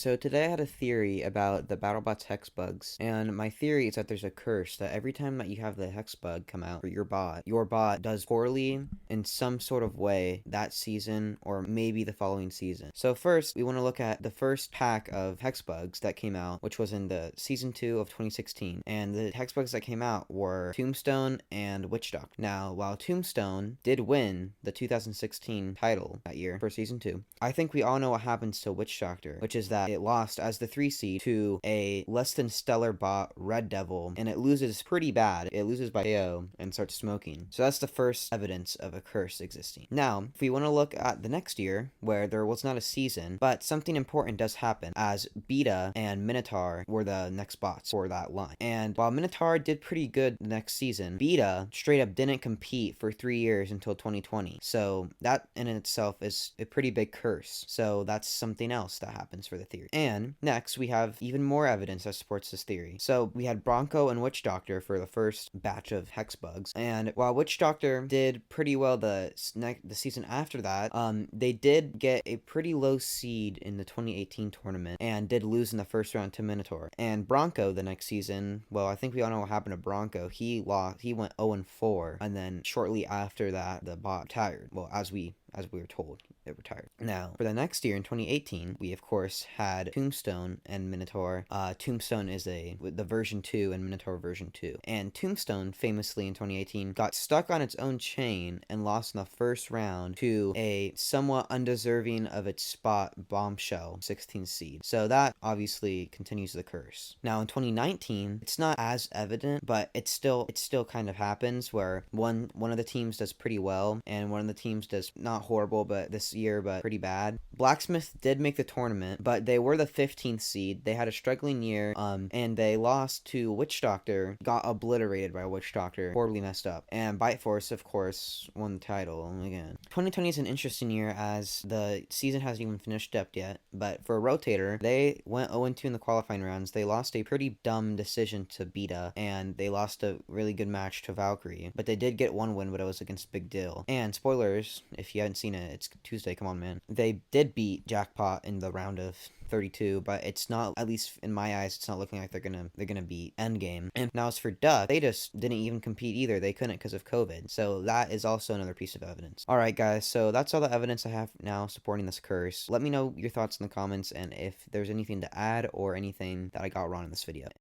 So today I had a theory about the BattleBots hex bugs, and my theory is that there's a curse that every time that you have the hex bug come out for your bot does poorly in some sort of way that season or maybe the following season. So first, we want to look at the first pack of hex bugs that came out, which was in the season 2 of 2016, and the hex bugs that came out were Tombstone and Witch Doctor. Now, while Tombstone did win the 2016 title that year for season 2, I think we all know what happens to Witch Doctor, which is that it lost as the 3 seed to a less than stellar bot, Red Devil, and it loses pretty bad. It loses by KO and starts smoking. So that's the first evidence of a curse existing. Now, if we want to look at the next year, where there was not a season, but something important does happen, as Beta and Minotaur were the next bots for that line. And while Minotaur did pretty good the next season, Beta straight up didn't compete for 3 years until 2020. So that in itself is a pretty big curse. So that's something else that happens for the theory. And next, we have even more evidence that supports this theory. So we had Bronco and Witch Doctor for the first batch of hex bugs. And while Witch Doctor did pretty well the season after that, they did get a pretty low seed in the 2018 tournament and did lose in the first round to Minotaur. And Bronco the next season, well, I think we all know what happened to Bronco. He lost. He went 0-4, and then shortly after that, the bot retired. Well, as we were told, it retired. Now, for the next year in 2018, we of course had Tombstone and Minotaur. Tombstone is the version 2 and Minotaur version 2. And Tombstone famously in 2018 got stuck on its own chain and lost in the first round to a somewhat undeserving of its spot Bombshell 16 seed. So that obviously continues the curse. Now in 2019, it's not as evident, but it still kind of happens where one of the teams does pretty well and one of the teams does not horrible but this year but pretty bad. Blacksmith did make the tournament, but they were the 15th seed. They had a struggling year, and they lost to Witch Doctor, got obliterated by Witch Doctor, horribly messed up. And Bite Force, of course, won the title again. 2020 is an interesting year as the season hasn't even finished up yet, but for Rotator, they went 0-2 in the qualifying rounds. They lost a pretty dumb decision to Beta, and they lost a really good match to Valkyrie, but they did get one win, but it was against Big Dill. And spoilers, if you haven't seen it, it's Tuesday, come on man. They did beat Jackpot in the round of 32, but it's not, at least in my eyes, it's not looking like they're gonna beat Endgame. And now as for Duck, they just didn't even compete either. They couldn't because of COVID. So that is also another piece of evidence. Alright guys, so that's all the evidence I have now supporting this curse. Let me know your thoughts in the comments and if there's anything to add or anything that I got wrong in this video.